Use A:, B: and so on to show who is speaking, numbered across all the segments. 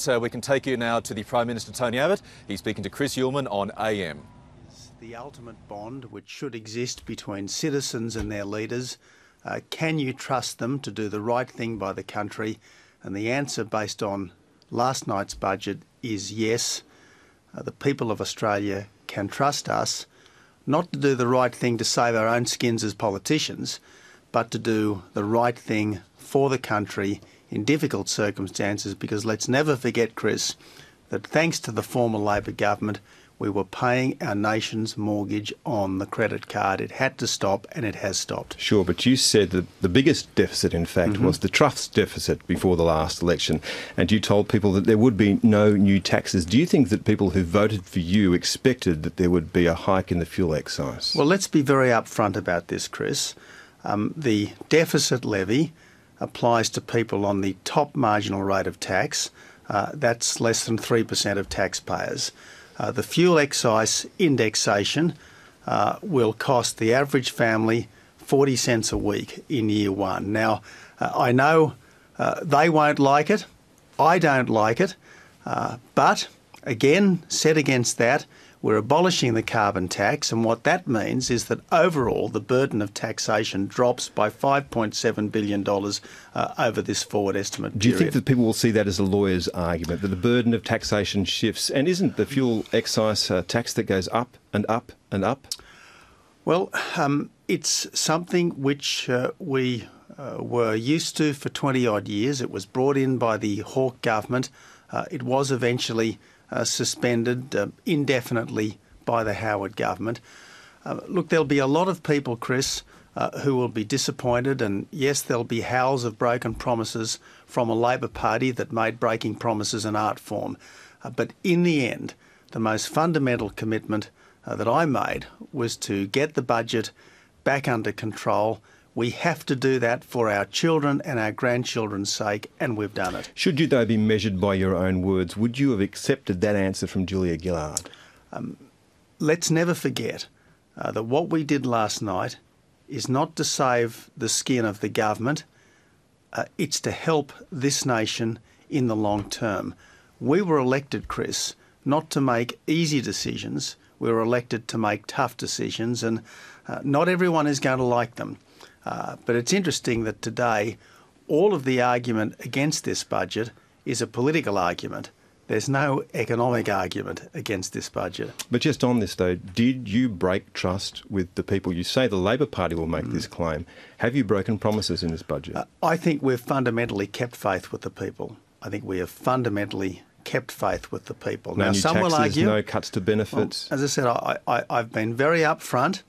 A: We can take you now to the Prime Minister, Tony Abbott. He's speaking to Chris Uhlmann on AM.
B: The ultimate bond which should exist between citizens and their leaders. Can you trust them to do the right thing by the country? And the answer, based on last night's budget, is yes. The people of Australia can trust us not to do the right thing to save our own skins as politicians, but to do the right thing for the country in difficult circumstances, because let's never forget, Chris, that thanks to the former Labor government, we were paying our nation's mortgage on the credit card. It had to stop, and it has stopped.
C: Sure, but you said that the biggest deficit, in fact, was the trust deficit before the last election, and you told people that there would be no new taxes. Do you think that people who voted for you expected that there would be a hike in the fuel excise?
B: Well, let's be very upfront about this, Chris. The deficit levy applies to people on the top marginal rate of tax. That's less than 3% of taxpayers. The fuel excise indexation will cost the average family 40 cents a week in year one. Now, I know they won't like it. I don't like it. But again, set against that, we're abolishing the carbon tax, and what that means is that overall the burden of taxation drops by $5.7 billion over this forward estimate period.
C: Do you think that people will see that as a lawyer's argument, that the burden of taxation shifts? And isn't the fuel excise tax that goes up and up and up?
B: Well, it's something which we were used to for 20-odd years. It was brought in by the Hawke government. It was eventually suspended indefinitely by the Howard government. Look, there'll be a lot of people, Chris, who will be disappointed, and yes, there'll be howls of broken promises from a Labor Party that made breaking promises an art form. But in the end, the most fundamental commitment that I made was to get the budget back under control. We have to do that for our children and our grandchildren's sake, and we've done it.
C: Should you, though, be measured by your own words, would you have accepted that answer from Julia Gillard?
B: Let's never forget that what we did last night is not to save the skin of the government. It's to help this nation in the long term. We were elected, Chris, not to make easy decisions. We were elected to make tough decisions, and not everyone is going to like them. But it's interesting that today all of the argument against this budget is a political argument. There's no economic argument against this budget.
C: But just on this, though, did you break trust with the people? You say the Labor Party will make this claim. Have you broken promises in this budget?
B: I think we've fundamentally kept faith with the people. I think we have fundamentally kept faith with the people.
C: No
B: now,
C: new
B: some
C: taxes,
B: will argue,
C: no cuts to benefits.
B: Well, as I said, I've been very upfront.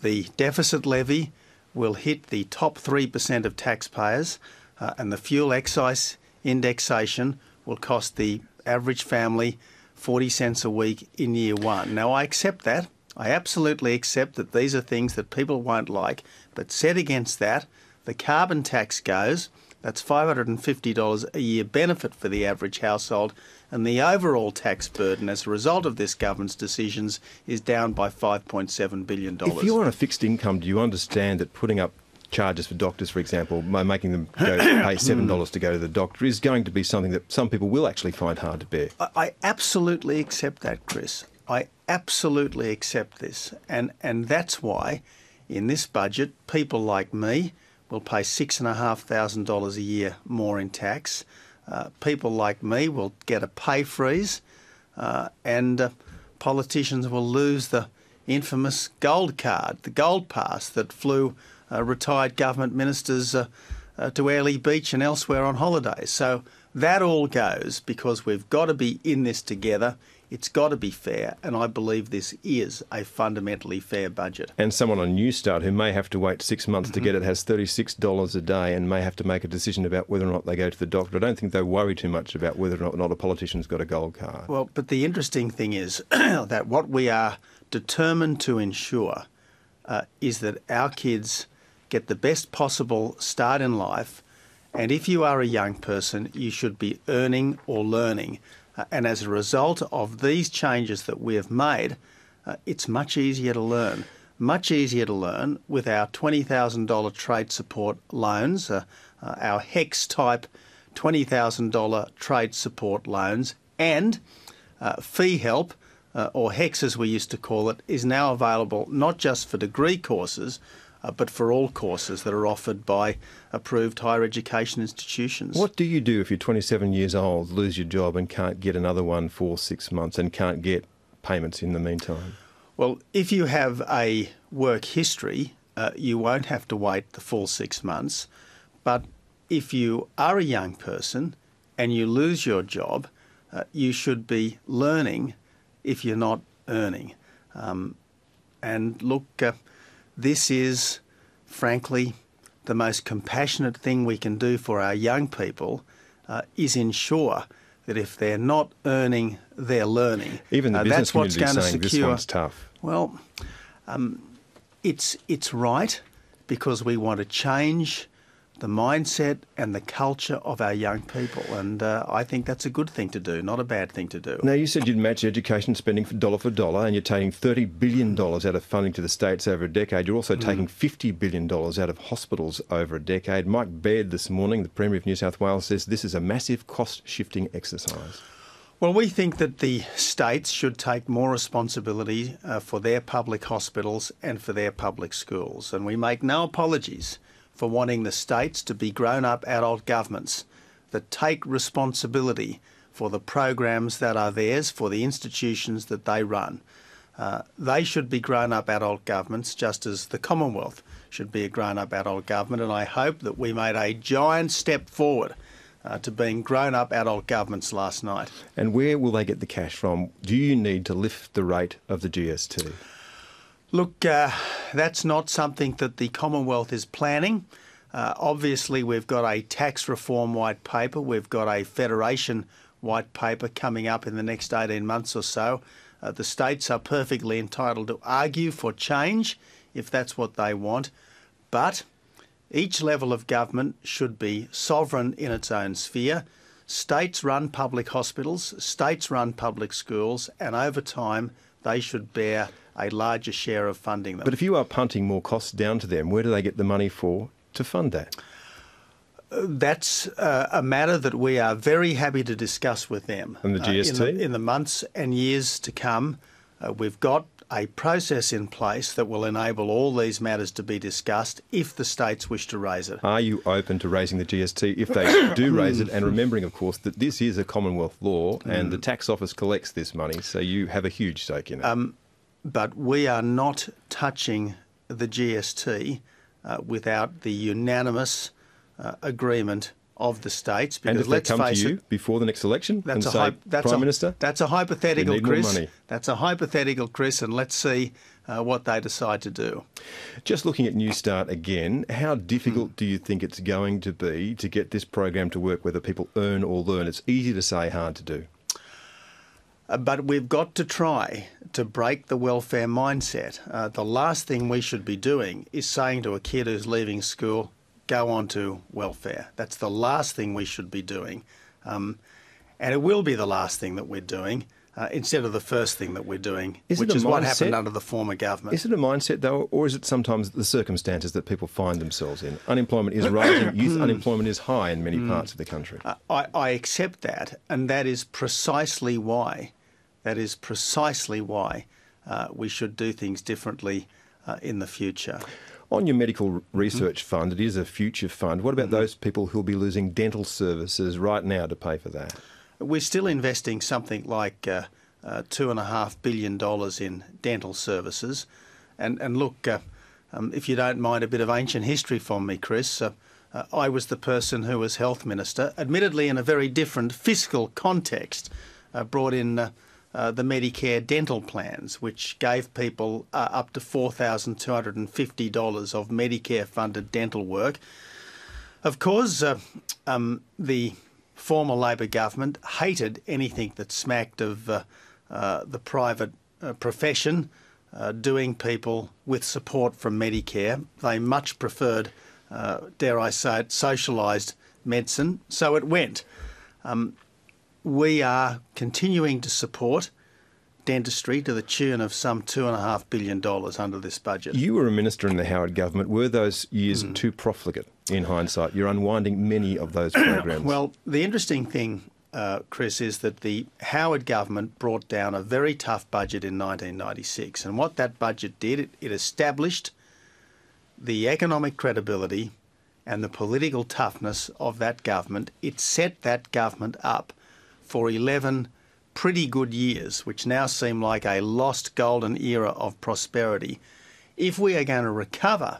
B: The deficit levy will hit the top 3% of taxpayers, and the fuel excise indexation will cost the average family 40 cents a week in year one. Now, I accept that. I absolutely accept that these are things that people won't like, but set against that, the carbon tax goes. That's $550 a year benefit for the average household, and the overall tax burden as a result of this government's decisions is down by $5.7 billion.
C: If you're on a fixed income, do you understand that putting up charges for doctors, for example, by making them pay $7 to go to the doctor, is going to be something that some people will actually find hard to bear?
B: I absolutely accept that, Chris. I absolutely accept this. And that's why in this budget, people like me will pay $6,500 a year more in tax. People like me will get a pay freeze, and politicians will lose the infamous gold card, the gold pass that flew retired government ministers to Airlie Beach and elsewhere on holidays. So that all goes because we've got to be in this together. It's got to be fair, and I believe this is a fundamentally fair budget.
C: And someone on Newstart who may have to wait 6 months to get it has $36 a day and may have to make a decision about whether or not they go to the doctor. I don't think they worry too much about whether or not a politician's got a gold card.
B: Well, but the interesting thing is that what we are determined to ensure is that our kids get the best possible start in life, and if you are a young person, you should be earning or learning. And as a result of these changes that we have made, it's much easier to learn. Much easier to learn with our $20,000 trade support loans, our HEX-type $20,000 trade support loans, and fee help, or HEX as we used to call it, is now available not just for degree courses, but for all courses that are offered by approved higher education institutions.
C: What do you do if you're 27 years old, lose your job and can't get another one for 6 months and can't get payments in the meantime?
B: Well, if you have a work history, you won't have to wait the full 6 months. But if you are a young person and you lose your job, you should be learning if you're not earning. And look, this is, frankly, the most compassionate thing we can do for our young people, is ensure that if they're not earning, they're learning.
C: Even the business
B: that's what's
C: community
B: going
C: saying
B: to secure.
C: This one's tough.
B: Well, it's right, because we want to change the mindset and the culture of our young people, and I think that's a good thing to do, not a bad thing to do.
C: Now, you said you'd match education spending for dollar, and you're taking $30 billion out of funding to the states over a decade. You're also taking $50 billion out of hospitals over a decade. Mike Baird this morning, the Premier of New South Wales, says this is a massive cost-shifting exercise.
B: Well, we think that the states should take more responsibility for their public hospitals and for their public schools, and we make no apologies for wanting the states to be grown-up adult governments that take responsibility for the programs that are theirs, for the institutions that they run. They should be grown-up adult governments, just as the Commonwealth should be a grown-up adult government, and I hope that we made a giant step forward to being grown-up adult governments last night.
C: And where will they get the cash from? Do you need to lift the rate of the GST?
B: Look, that's not something that the Commonwealth is planning. Obviously, we've got a tax reform white paper. We've got a federation white paper coming up in the next 18 months or so. The states are perfectly entitled to argue for change if that's what they want. But each level of government should be sovereign in its own sphere. States run public hospitals, states run public schools, and over time they should bear a larger share of funding them.
C: But if you are punting more costs down to them, where do they get the money to fund that?
B: That's a matter that we are very happy to discuss with them.
C: And the GST?
B: In the months and years to come, we've got a process in place that will enable all these matters to be discussed if the states wish to raise it.
C: Are you open to raising the GST if they do raise it? And remembering, of course, that this is a Commonwealth law and the tax office collects this money, so you have a huge stake in it.
B: But we are not touching the GST without the unanimous agreement of the states.
C: Because, and if
B: let's
C: they come
B: face
C: to you
B: it,
C: before the next election and say, Prime Minister,
B: that's a hypothetical,
C: we need
B: Chris.
C: more money.
B: That's a hypothetical, Chris, and let's see what they decide to do.
C: Just looking at New Start again, how difficult do you think it's going to be to get this program to work, whether people earn or learn? It's easy to say, hard to do.
B: But we've got to try to break the welfare mindset. The last thing we should be doing is saying to a kid who's leaving school, go on to welfare. That's the last thing we should be doing. And it will be the last thing that we're doing instead of the first thing that we're doing, which is what happened under the former government.
C: Is it a mindset, though, or is it sometimes the circumstances that people find themselves in? Unemployment is rising, youth unemployment is high in many parts of the country.
B: I accept that, and that is precisely why we should do things differently in the future.
C: On your medical research fund, it is a future fund. What about those people who'll be losing dental services right now to pay for that?
B: We're still investing something like $2.5 billion in dental services. And look, if you don't mind a bit of ancient history from me, Chris, I was the person who was health minister, admittedly in a very different fiscal context, brought in the Medicare dental plans, which gave people up to $4,250 of Medicare-funded dental work. Of course, the former Labor government hated anything that smacked of the private profession doing people with support from Medicare. They much preferred, dare I say it, socialised medicine, so it went. We are continuing to support dentistry to the tune of some $2.5 billion under this budget.
C: You were a minister in the Howard government. Were those years too profligate in hindsight? You're unwinding many of those programs.
B: Well, the interesting thing, Chris, is that the Howard government brought down a very tough budget in 1996. And what that budget did, it established the economic credibility and the political toughness of that government. It set that government up for 11 pretty good years, which now seem like a lost golden era of prosperity. If we are going to recover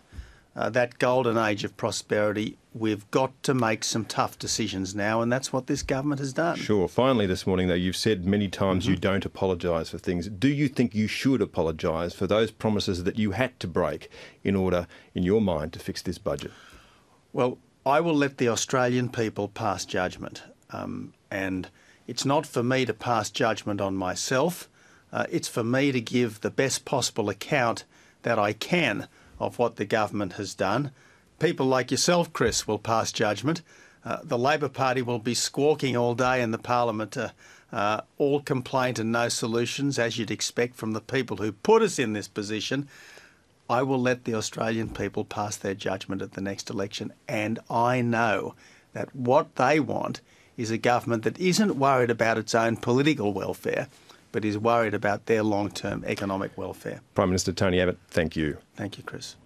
B: that golden age of prosperity, we've got to make some tough decisions now, and that's what this government has done.
C: Sure. Finally this morning, though, you've said many times you don't apologise for things. Do you think you should apologise for those promises that you had to break in order, in your mind, to fix this budget?
B: Well, I will let the Australian people pass judgment, and it's not for me to pass judgment on myself. It's for me to give the best possible account that I can of what the government has done. People like yourself, Chris, will pass judgment. The Labor Party will be squawking all day in the Parliament, all complaint and no solutions, as you'd expect from the people who put us in this position. I will let the Australian people pass their judgment at the next election, and I know that what they want is a government that isn't worried about its own political welfare, but is worried about their long-term economic welfare.
C: Prime Minister Tony Abbott, thank you.
B: Thank you, Chris.